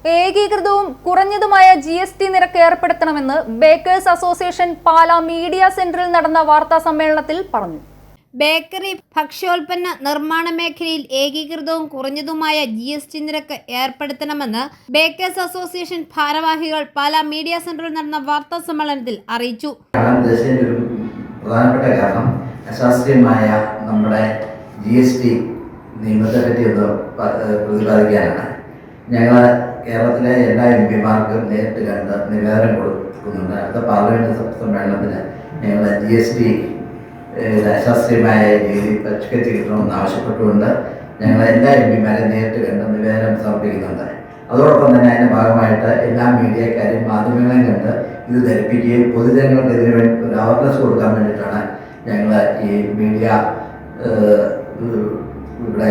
ഏകീകൃതവും കുറഞ്ഞതുമായ GST നിരക്ക് ഏർപ്പെടുത്തണമെന്ന് baker's association Pala media സെന്ററിൽ നടന്ന വാർത്താ സമ്മേളനത്തിൽ പറഞ്ഞു. ബേക്കറി, ഭക്ഷ്യോൽപ്പന്ന നിർമ്മാണ മേഖലയിൽ ഏകീകൃതവും കുറഞ്ഞതുമായ GST നിരക്ക് ഏർപ്പെടുത്തണമെന്ന് ബേക്കേഴ്സ് അസോസിയേഷൻ ഭാരവാഹികൾ പാലാ മീഡിയ സെന്ററിൽ നടന്ന വാർത്താ സമ്മേളനത്തിൽ അറിയിച്ചു. പ്രധാനപ്പെട്ട കാരണം അശാസ്ത്രീയമായ നമ്മുടെ GST നിയമത്തെ പറ്റി ഒന്ന് പ്രതിപാദിക്കാനാണ്. ഞങ്ങൾ കേരളത്തിലെ എല്ലാ MP-മാർക്കും നേരിട്ട് കണ്ട് നിവേദനം കൊടുക്കുന്നുണ്ട്. അടുത്ത പാർലമെന്റ് സമ്മേളനത്തിന് ഞങ്ങൾ GST അശാസ്ത്രീയമായ രീതി പരിഷ്കരിച്ച് കിട്ടണമെന്ന് ആവശ്യപ്പെട്ടുകൊണ്ട് ഞങ്ങൾ എല്ലാ MP-മാരെ നേരിട്ട് കണ്ട് നിവേദനം സമർപ്പിക്കുന്നുണ്ട്. അതോടൊപ്പം തന്നെ അതിൻ്റെ ഭാഗമായിട്ട് എല്ലാ മീഡിയക്കാരും മാധ്യമങ്ങളെയും കണ്ട് ഇത് ധരിപ്പിക്കുകയും പൊതുജനങ്ങൾക്ക് ഇതിനു വേണ്ടി ഒരു അവയർനെസ് കൊടുക്കാൻ വേണ്ടിയിട്ടാണ് ഞങ്ങൾ ഈ മീഡിയ ഇവിടെ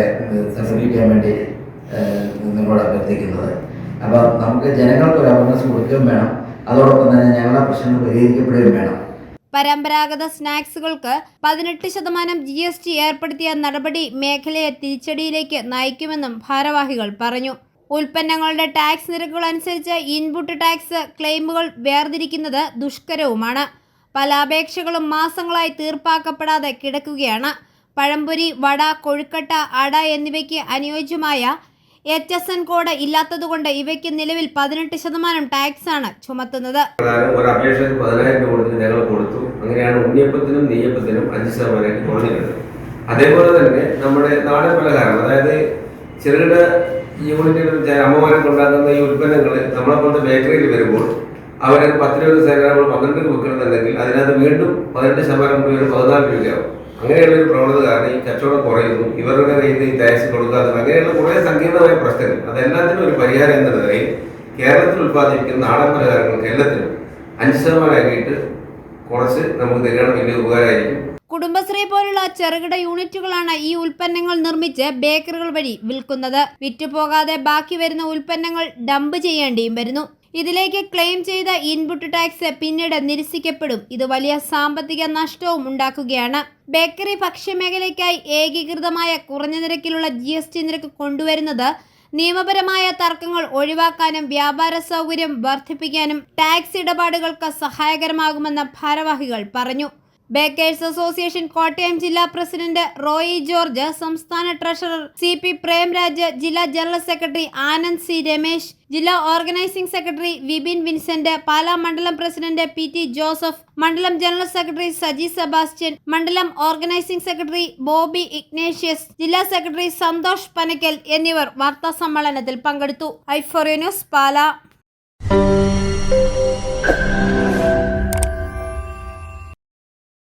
സംഘടിപ്പിക്കാൻ വേണ്ടി നിങ്ങളോട് അഭ്യർത്ഥിക്കുന്നത്. അപ്പോൾ നമുക്ക് ജനങ്ങൾക്ക് ഒരു അവയർനെസ് കൊടുക്കുകയും വേണം, അതോടൊപ്പം തന്നെ ഞങ്ങളുടെ പ്രശ്നങ്ങൾ പരിഹരിക്കപ്പെടുകയും വേണം. പരമ്പരാഗത സ്നാക്സുകൾക്ക് 18% GST ഏർപ്പെടുത്തിയ നടപടി മേഖലയെ തിരിച്ചടിയിലേക്ക് നയിക്കുമെന്നും ഭാരവാഹികൾ പറഞ്ഞു. ഉൽപ്പന്നങ്ങളുടെ ടാക്സ് നിരക്കുകൾ അനുസരിച്ച് ഇൻപുട്ട് ടാക്സ് ക്ലെയിമുകൾ വേർതിരിക്കുന്നത് ദുഷ്കരവുമാണ്. പല അപേക്ഷകളും മാസങ്ങളായി തീർപ്പാക്കപ്പെടാതെ കിടക്കുകയാണ്. പഴംപൊരി, വട, കൊഴുക്കട്ട, അട എന്നിവയ്ക്ക് അനുയോജ്യമായ HSN കോഡ് ഇല്ലാത്തതുകൊണ്ട് ഇവയ്ക്ക് നിലവിൽ 18% ടാക്സ് ആണ് ചുമത്തുന്നത്. ഒരു അപേക്ഷ 10,000 രൂപ ഞങ്ങൾ കൊടുത്തു. അങ്ങനെയാണ് ഉണ്ണിയപ്പത്തിനും നെയ്യപ്പത്തിനും 5% കുറഞ്ഞിട്ടുണ്ട്. അതേപോലെ തന്നെ നമ്മുടെ നാടൻ പലഹാരം, അതായത് ചെറുകിട യൂണിറ്റുകൾ അമ്മമാരെ കൊണ്ടാക്കുന്ന ഈ ഉൽപ്പന്നങ്ങൾ നമ്മളെ പോലത്തെ ബേക്കറിയിൽ വരുമ്പോൾ അവർ 10-20 നമ്മൾ 12 വെക്കണമെന്നുണ്ടെങ്കിൽ അതിനകത്ത് വീണ്ടും 18% കൂടി 14 രൂപയാവും. അങ്ങനെയുള്ളൊരു പ്രവണത കാരണം ഈ കച്ചവടം കുറയുന്നു. ഇവരുടെ കയ്യിൽ ഈ ടാക്സ് കൊടുക്കാതെ അങ്ങനെയുള്ള കുറേ സങ്കീർണമായ പ്രശ്നങ്ങൾ, അതെല്ലാത്തിനും ഒരു പരിഹാരം എന്ന നിലയിൽ കേരളത്തിൽ ഉൽപ്പാദിപ്പിക്കുന്ന നാടൻ പലഹാരങ്ങൾക്ക് എല്ലാത്തിനും 5% ആക്കിയിട്ട് കുറച്ച് നമുക്ക് തരികയാണ് വലിയ ഉപകാരമായിരിക്കും. കുടുംബശ്രീ പോലുള്ള ചെറുകിട യൂണിറ്റുകളാണ് ഈ ഉൽപ്പന്നങ്ങൾ നിർമ്മിച്ച് ബേക്കറികൾ വഴി വിൽക്കുന്നത്. വിറ്റുപോകാതെ ബാക്കി വരുന്ന ഉൽപ്പന്നങ്ങൾ ഡംപ് ചെയ്യേണ്ടിയും വരുന്നു. ഇതിലേക്ക് ക്ലെയിം ചെയ്ത ഇൻപുട്ട് ടാക്സ് പിന്നീട് നിരസിക്കപ്പെടും. ഇത് വലിയ സാമ്പത്തിക നഷ്ടവും ഉണ്ടാക്കുകയാണ്. ബേക്കറി ഭക്ഷ്യമേഖലയ്ക്കായി ഏകീകൃതമായ കുറഞ്ഞ നിരക്കിലുള്ള GST നിരക്ക് കൊണ്ടുവരുന്നത് നിയമപരമായ തർക്കങ്ങൾ ഒഴിവാക്കാനും വ്യാപാര സൗകര്യം വർദ്ധിപ്പിക്കാനും ടാക്സ് ഇടപാടുകൾക്ക് സഹായകരമാകുമെന്ന് ഭാരവാഹികൾ പറഞ്ഞു. ബേക്കേഴ്സ് അസോസിയേഷൻ കോട്ടയം ജില്ലാ പ്രസിഡന്റ് റോയി ജോർജ്, സംസ്ഥാന ട്രഷറർ CP പ്രേംരാജ്, ജില്ലാ general secretary Anand C Ramesh, ജില്ലാ organising secretary Vipin Vincent, Pala മണ്ഡലം പ്രസിഡന്റ് PT ജോസഫ്, മണ്ഡലം ജനറൽ സെക്രട്ടറി സജി സെബാസ്റ്റ്യൻ, മണ്ഡലം ഓർഗനൈസിംഗ് സെക്രട്ടറി ബോബി ഇഗ്നേഷ്യസ്, ജില്ലാ സെക്രട്ടറി സന്തോഷ് പനക്കൽ എന്നിവർ വാർത്താ സമ്മേളനത്തിൽ പങ്കെടുത്തു. i4U news, Pala.